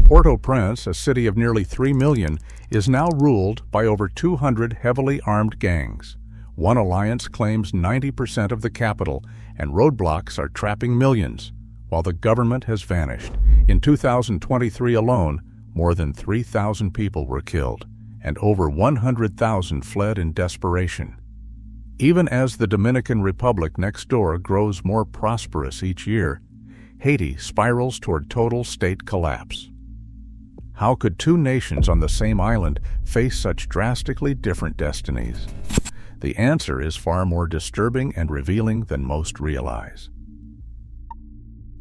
Port-au-Prince, a city of nearly 3 million, is now ruled by over 200 heavily armed gangs. One alliance claims 90% of the capital, and roadblocks are trapping millions, while the government has vanished. In 2023 alone, more than 3,000 people were killed, and over 100,000 fled in desperation. Even as the Dominican Republic next door grows more prosperous each year, Haiti spirals toward total state collapse. How could two nations on the same island face such drastically different destinies? The answer is far more disturbing and revealing than most realize.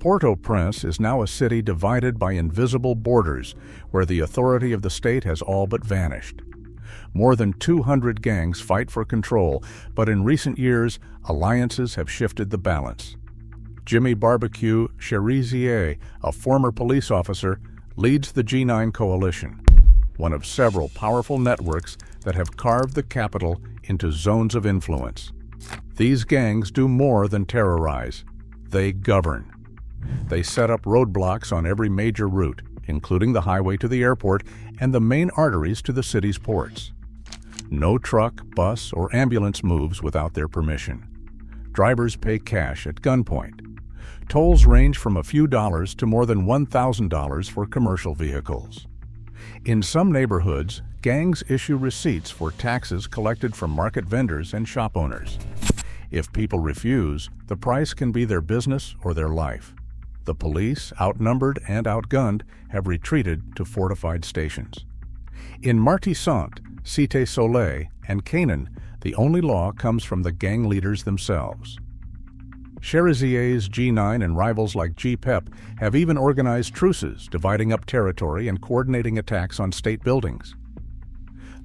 Port-au-Prince is now a city divided by invisible borders where the authority of the state has all but vanished. More than 200 gangs fight for control, but in recent years, alliances have shifted the balance. Jimmy Barbecue Cherizier, a former police officer, leads the G9 coalition, one of several powerful networks that have carved the capital into zones of influence. These gangs do more than terrorize. They govern. They set up roadblocks on every major route, including the highway to the airport and the main arteries to the city's ports. No truck, bus, or ambulance moves without their permission. Drivers pay cash at gunpoint. Tolls range from a few dollars to more than $1,000 for commercial vehicles. In some neighborhoods, gangs issue receipts for taxes collected from market vendors and shop owners. If people refuse, the price can be their business or their life. The police, outnumbered and outgunned, have retreated to fortified stations. In Martissant, Cité Soleil, and Canaan, the only law comes from the gang leaders themselves. Cherizier's G9 and rivals like GPEP have even organized truces, dividing up territory and coordinating attacks on state buildings.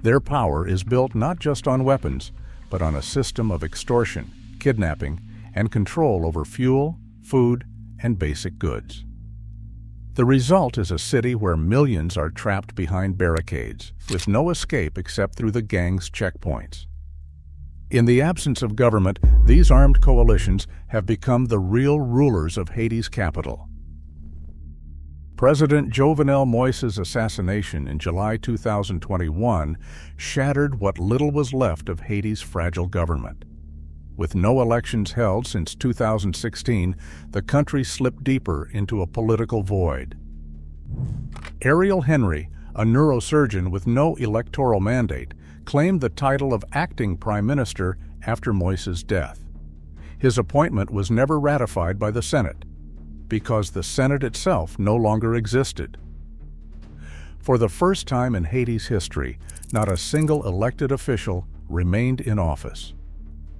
Their power is built not just on weapons, but on a system of extortion, kidnapping, and control over fuel, food, and basic goods. The result is a city where millions are trapped behind barricades, with no escape except through the gangs' checkpoints. In the absence of government, these armed coalitions have become the real rulers of Haiti's capital. President Jovenel Moïse's assassination in July 2021 shattered what little was left of Haiti's fragile government. With no elections held since 2016, the country slipped deeper into a political void. Ariel Henry, a neurosurgeon with no electoral mandate, claimed the title of acting prime minister after Moïse's death. His appointment was never ratified by the Senate, because the Senate itself no longer existed. For the first time in Haiti's history, not a single elected official remained in office.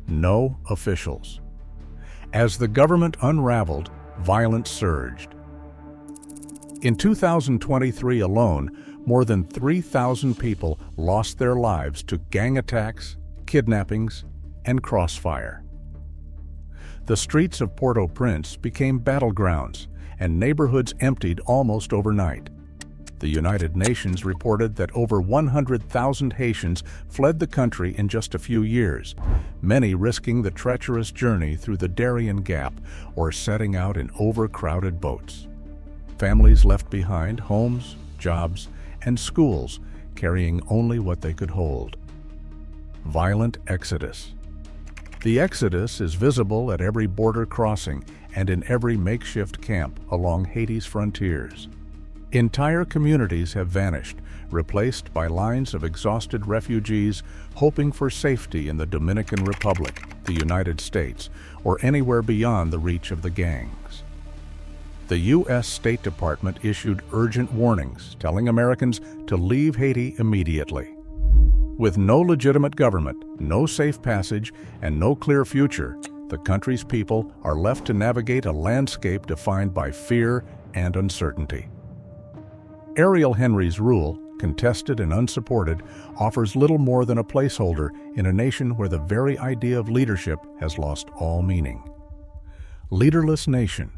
No officials. As the government unraveled, violence surged. In 2023 alone, more than 3,000 people lost their lives to gang attacks, kidnappings, and crossfire. The streets of Port-au-Prince became battlegrounds, and neighborhoods emptied almost overnight. The United Nations reported that over 100,000 Haitians fled the country in just a few years, many risking the treacherous journey through the Darien Gap or setting out in overcrowded boats. Families left behind homes, jobs, and schools, carrying only what they could hold. Violent exodus. The exodus is visible at every border crossing and in every makeshift camp along Haiti's frontiers. Entire communities have vanished, replaced by lines of exhausted refugees hoping for safety in the Dominican Republic, the United States, or anywhere beyond the reach of the gangs. The U.S. State Department issued urgent warnings telling Americans to leave Haiti immediately. With no legitimate government, no safe passage, and no clear future, the country's people are left to navigate a landscape defined by fear and uncertainty. Ariel Henry's rule, contested and unsupported, offers little more than a placeholder in a nation where the very idea of leadership has lost all meaning. Leaderless nation.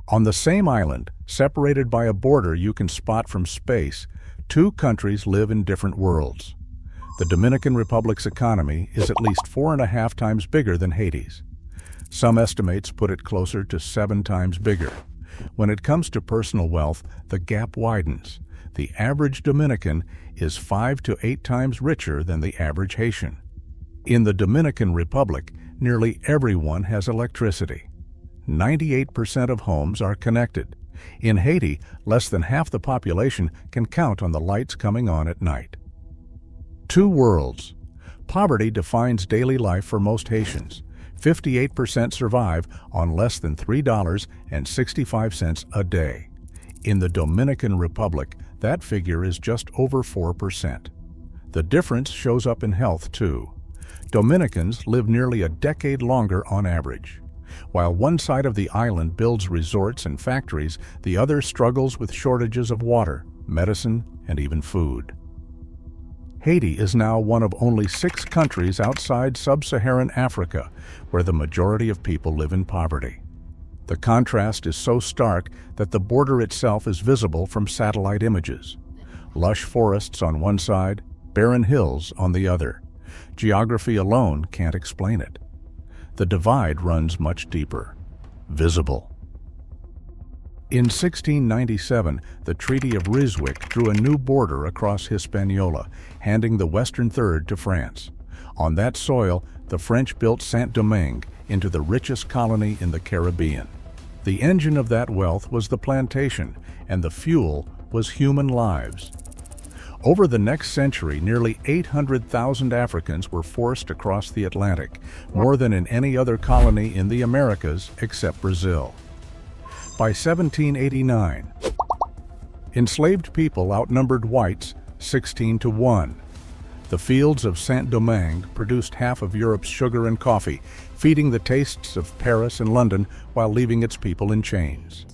On the same island, separated by a border you can spot from space, two countries live in different worlds. The Dominican Republic's economy is at least 4.5 times bigger than Haiti's. Some estimates put it closer to 7 times bigger. When it comes to personal wealth, the gap widens. The average Dominican is 5 to 8 times richer than the average Haitian. In the Dominican Republic, nearly everyone has electricity. 98% of homes are connected. In Haiti, less than half the population can count on the lights coming on at night. Two worlds. Poverty defines daily life for most Haitians. 58% survive on less than $3.65 a day. In the Dominican Republic, that figure is just over 4%. The difference shows up in health, too. Dominicans live nearly a decade longer on average. While one side of the island builds resorts and factories, the other struggles with shortages of water, medicine, and even food. Haiti is now one of only 6 countries outside sub-Saharan Africa where the majority of people live in poverty. The contrast is so stark that the border itself is visible from satellite images. Lush forests on one side, barren hills on the other. Geography alone can't explain it. The divide runs much deeper. Visible. In 1697, the Treaty of Ryswick drew a new border across Hispaniola, handing the western third to France. On that soil, the French built Saint-Domingue into the richest colony in the Caribbean. The engine of that wealth was the plantation, and the fuel was human lives. Over the next century, nearly 800,000 Africans were forced across the Atlantic, more than in any other colony in the Americas except Brazil. By 1789, enslaved people outnumbered whites 16 to 1. The fields of Saint-Domingue produced half of Europe's sugar and coffee, feeding the tastes of Paris and London while leaving its people in chains.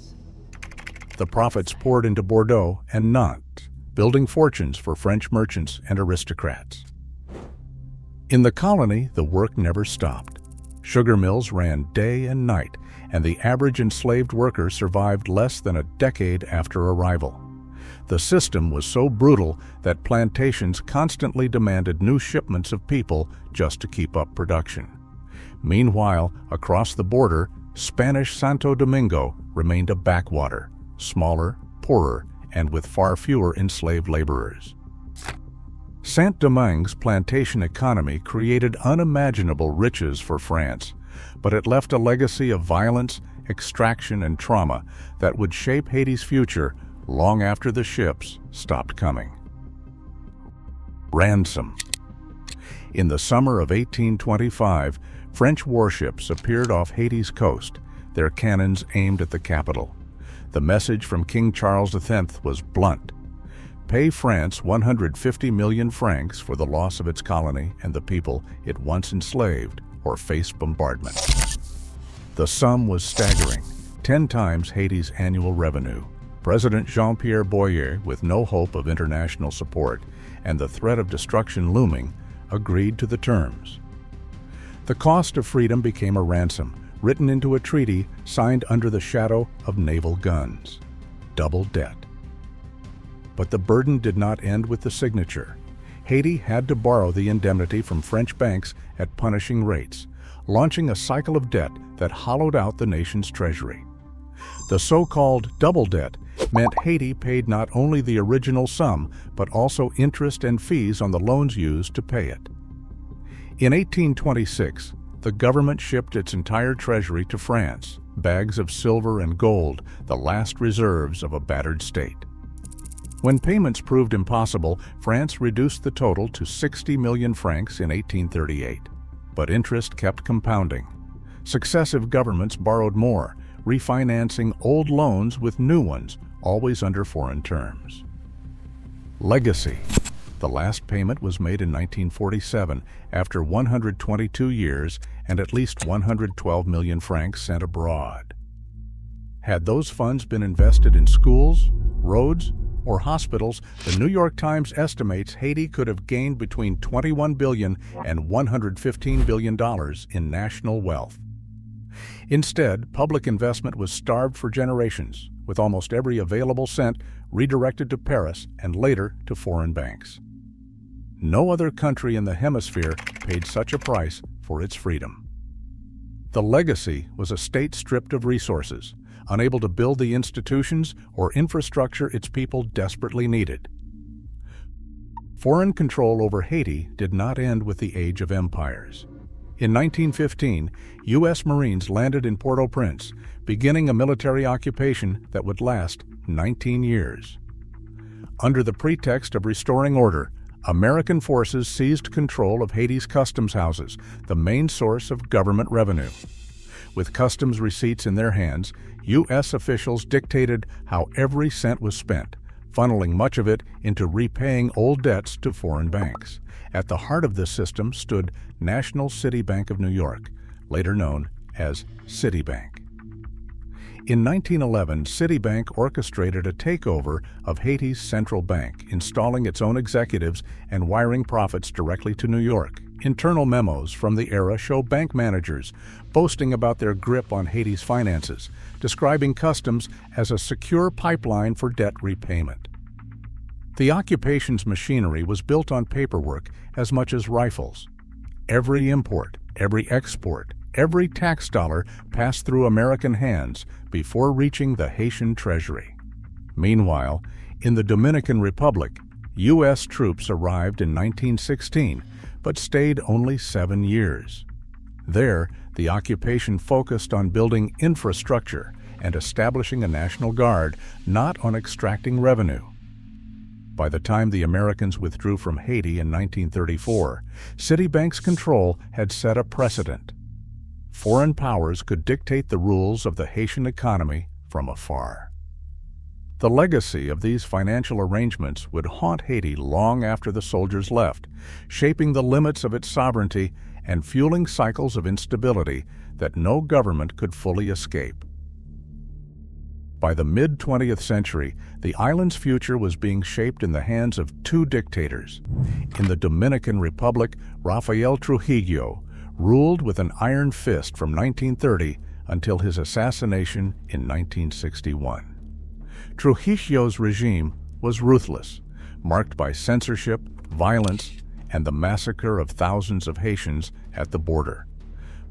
The profits poured into Bordeaux and Nantes, building fortunes for French merchants and aristocrats. In the colony, the work never stopped. Sugar mills ran day and night, and the average enslaved worker survived less than a decade after arrival. The system was so brutal that plantations constantly demanded new shipments of people just to keep up production. Meanwhile, across the border, Spanish Santo Domingo remained a backwater, smaller, poorer, and with far fewer enslaved laborers. Saint-Domingue's plantation economy created unimaginable riches for France, but it left a legacy of violence, extraction, and trauma that would shape Haiti's future long after the ships stopped coming. Ransom. In the summer of 1825, French warships appeared off Haiti's coast, their cannons aimed at the capital. The message from King Charles X was blunt. Pay France 150 million francs for the loss of its colony and the people it once enslaved, or face bombardment. The sum was staggering, 10 times Haiti's annual revenue. President Jean-Pierre Boyer, with no hope of international support and the threat of destruction looming, agreed to the terms. The cost of freedom became a ransom, written into a treaty signed under the shadow of naval guns. Double debt. But the burden did not end with the signature. Haiti had to borrow the indemnity from French banks at punishing rates, launching a cycle of debt that hollowed out the nation's treasury. The so-called double debt meant Haiti paid not only the original sum, but also interest and fees on the loans used to pay it. In 1826, the government shipped its entire treasury to France, bags of silver and gold, the last reserves of a battered state. When payments proved impossible, France reduced the total to 60 million francs in 1838. But interest kept compounding. Successive governments borrowed more, refinancing old loans with new ones, always under foreign terms. Legacy. The last payment was made in 1947, after 122 years and at least 112 million francs sent abroad. Had those funds been invested in schools, roads, or hospitals, the New York Times estimates Haiti could have gained between $21 billion and $115 billion in national wealth. Instead, public investment was starved for generations, with almost every available cent redirected to Paris and later to foreign banks. No other country in the hemisphere paid such a price for its freedom. The legacy was a state stripped of resources, unable to build the institutions or infrastructure its people desperately needed. Foreign control over Haiti did not end with the age of empires. In 1915, U.S. Marines landed in Port-au-Prince, beginning a military occupation that would last 19 years. Under the pretext of restoring order, American forces seized control of Haiti's customs houses, the main source of government revenue. With customs receipts in their hands, U.S. officials dictated how every cent was spent, funneling much of it into repaying old debts to foreign banks. At the heart of this system stood National City Bank of New York, later known as Citibank. In 1911, Citibank orchestrated a takeover of Haiti's central bank, installing its own executives and wiring profits directly to New York. Internal memos from the era show bank managers boasting about their grip on Haiti's finances, describing customs as a secure pipeline for debt repayment. The occupation's machinery was built on paperwork as much as rifles. Every import, every export, every tax dollar passed through American hands before reaching the Haitian treasury. Meanwhile, in the Dominican Republic, U.S. troops arrived in 1916, but stayed only 7 years. There, the occupation focused on building infrastructure and establishing a national guard, not on extracting revenue. By the time the Americans withdrew from Haiti in 1934, Citibank's control had set a precedent. Foreign powers could dictate the rules of the Haitian economy from afar. The legacy of these financial arrangements would haunt Haiti long after the soldiers left, shaping the limits of its sovereignty and fueling cycles of instability that no government could fully escape. By the mid-20th century, the island's future was being shaped in the hands of two dictators. In the Dominican Republic, Rafael Trujillo ruled with an iron fist from 1930 until his assassination in 1961. Trujillo's regime was ruthless, marked by censorship, violence, and the massacre of thousands of Haitians at the border.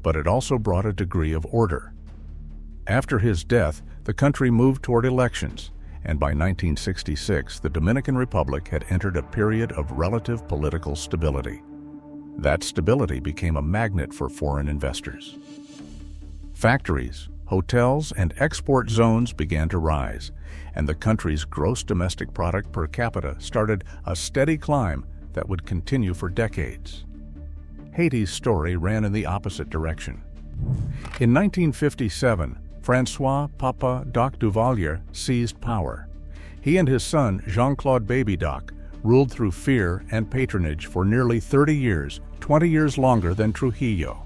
But it also brought a degree of order. After his death, the country moved toward elections, and by 1966, the Dominican Republic had entered a period of relative political stability. That stability became a magnet for foreign investors. Factories, hotels, and export zones began to rise, and the country's gross domestic product per capita started a steady climb that would continue for decades. Haiti's story ran in the opposite direction. In 1957, François Papa Doc Duvalier seized power. He and his son, Jean-Claude Baby Doc, ruled through fear and patronage for nearly 30 years, 20 years longer than Trujillo.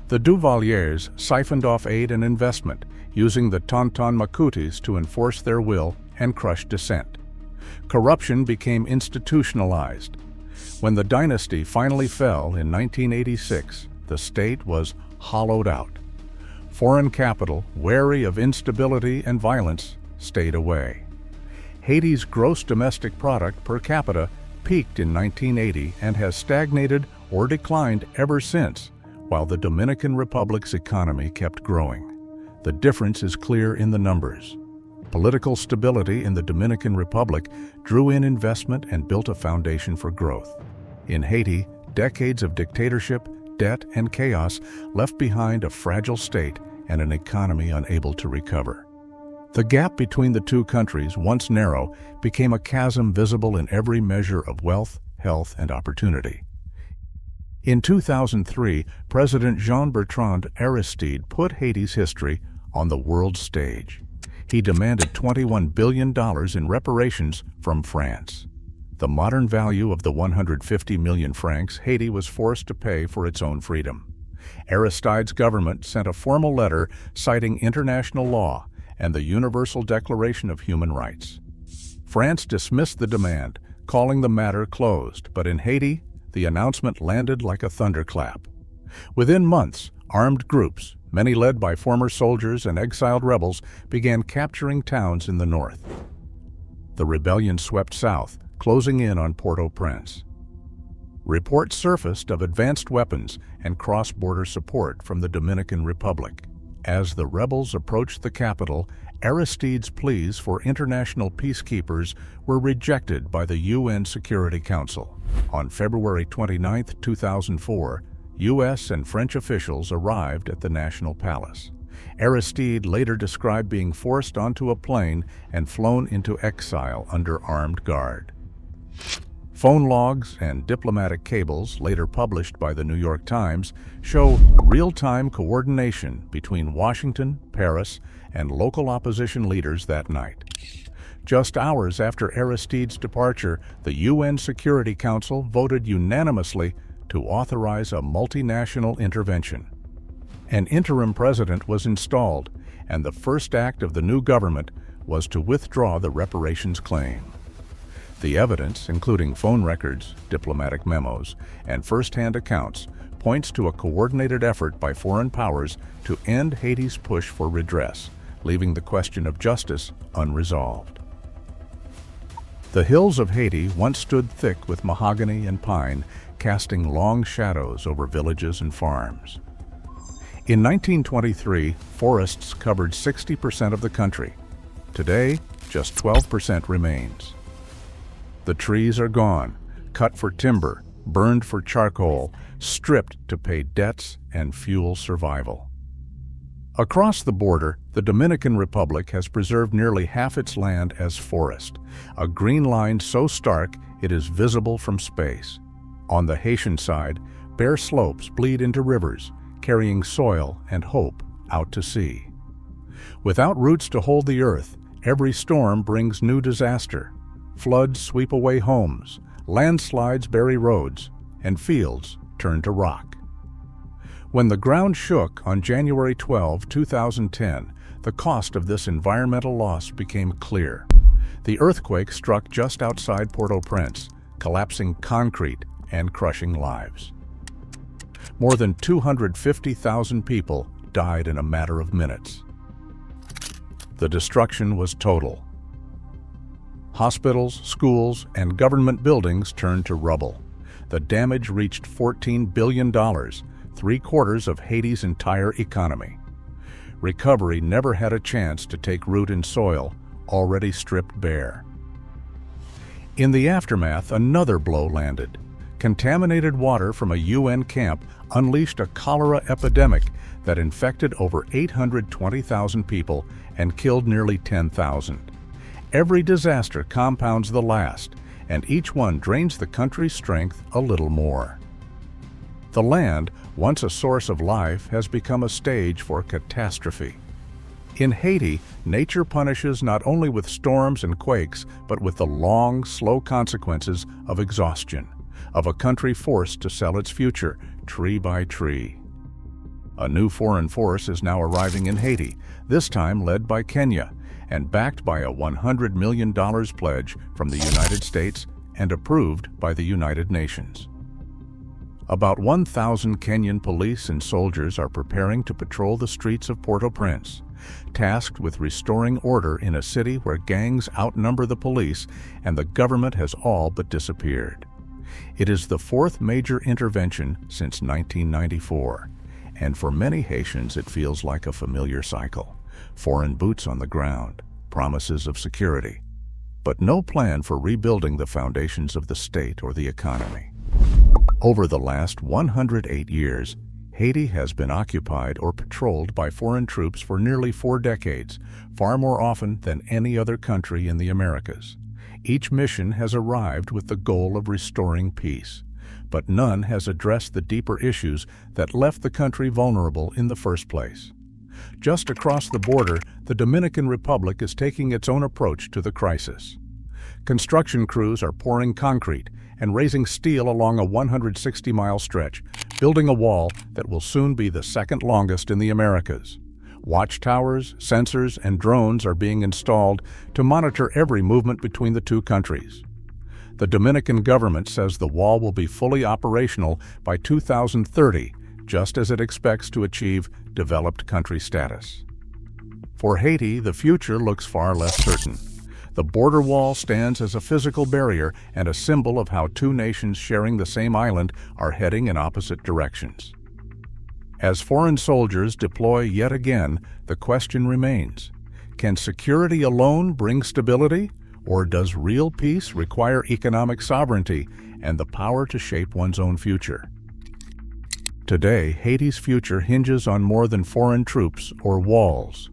The Duvaliers siphoned off aid and investment, using the Tonton Macoutes to enforce their will and crush dissent. Corruption became institutionalized. When the dynasty finally fell in 1986, the state was hollowed out. Foreign capital, wary of instability and violence, stayed away. Haiti's gross domestic product per capita peaked in 1980 and has stagnated or declined ever since, while the Dominican Republic's economy kept growing. The difference is clear in the numbers. Political stability in the Dominican Republic drew in investment and built a foundation for growth. In Haiti, decades of dictatorship, debt, and chaos left behind a fragile state and an economy unable to recover. The gap between the two countries, once narrow, became a chasm visible in every measure of wealth, health, and opportunity. In 2003, President Jean-Bertrand Aristide put Haiti's history on the world stage. He demanded $21 billion in reparations from France. The modern value of the 150 million francs Haiti was forced to pay for its own freedom. Aristide's government sent a formal letter citing international law and the Universal Declaration of Human Rights. France dismissed the demand, calling the matter closed, but in Haiti, the announcement landed like a thunderclap. Within months, armed groups, many led by former soldiers and exiled rebels, began capturing towns in the north. The rebellion swept south, closing in on Port-au-Prince. Reports surfaced of advanced weapons and cross-border support from the Dominican Republic. As the rebels approached the capital, Aristide's pleas for international peacekeepers were rejected by the UN Security Council. On February 29, 2004, U.S. and French officials arrived at the National Palace. Aristide later described being forced onto a plane and flown into exile under armed guard. Phone logs and diplomatic cables, later published by the New York Times, show real-time coordination between Washington, Paris, and local opposition leaders that night. Just hours after Aristide's departure, the UN Security Council voted unanimously to authorize a multinational intervention. An interim president was installed, and the first act of the new government was to withdraw the reparations claim. The evidence, including phone records, diplomatic memos, and first-hand accounts, points to a coordinated effort by foreign powers to end Haiti's push for redress, leaving the question of justice unresolved. The hills of Haiti once stood thick with mahogany and pine, casting long shadows over villages and farms. In 1923, forests covered 60% of the country. Today, just 12% remains. The trees are gone, cut for timber, burned for charcoal, stripped to pay debts and fuel survival. Across the border, the Dominican Republic has preserved nearly half its land as forest, a green line so stark it is visible from space. On the Haitian side, bare slopes bleed into rivers, carrying soil and hope out to sea. Without roots to hold the earth, every storm brings new disaster. Floods sweep away homes, landslides bury roads, and fields turn to rock. When the ground shook on January 12, 2010, the cost of this environmental loss became clear. The earthquake struck just outside Port-au-Prince, collapsing concrete and crushing lives. More than 250,000 people died in a matter of minutes. The destruction was total. Hospitals, schools, and government buildings turned to rubble. The damage reached $14 billion, 3/4 of Haiti's entire economy. Recovery never had a chance to take root in soil already stripped bare. In the aftermath, another blow landed. Contaminated water from a UN camp unleashed a cholera epidemic that infected over 820,000 people and killed nearly 10,000. Every disaster compounds the last, and each one drains the country's strength a little more. The land, once a source of life, has become a stage for catastrophe. In Haiti, nature punishes not only with storms and quakes, but with the long, slow consequences of exhaustion, of a country forced to sell its future, tree by tree. A new foreign force is now arriving in Haiti, this time led by Kenya, and backed by a $100 million pledge from the United States and approved by the United Nations. About 1,000 Kenyan police and soldiers are preparing to patrol the streets of Port-au-Prince, tasked with restoring order in a city where gangs outnumber the police and the government has all but disappeared. It is the fourth major intervention since 1994, and for many Haitians it feels like a familiar cycle. Foreign boots on the ground, promises of security, but no plan for rebuilding the foundations of the state or the economy. Over the last 108 years, Haiti has been occupied or patrolled by foreign troops for nearly 4 decades, far more often than any other country in the Americas. Each mission has arrived with the goal of restoring peace, but none has addressed the deeper issues that left the country vulnerable in the first place. Just across the border, the Dominican Republic is taking its own approach to the crisis. Construction crews are pouring concrete and raising steel along a 160-mile stretch, building a wall that will soon be the second longest in the Americas. Watchtowers, sensors, and drones are being installed to monitor every movement between the two countries. The Dominican government says the wall will be fully operational by 2030, just as it expects to achieve developed country status. For Haiti, the future looks far less certain. The border wall stands as a physical barrier and a symbol of how two nations sharing the same island are heading in opposite directions. As foreign soldiers deploy yet again, the question remains, can security alone bring stability, or does real peace require economic sovereignty and the power to shape one's own future? Today, Haiti's future hinges on more than foreign troops or walls.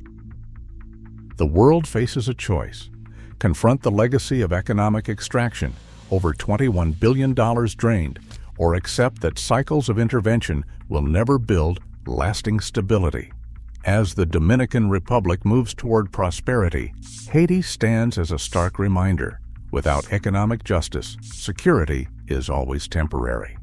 The world faces a choice: confront the legacy of economic extraction, over $21 billion drained, or accept that cycles of intervention will never build lasting stability. As the Dominican Republic moves toward prosperity, Haiti stands as a stark reminder: without economic justice, security is always temporary.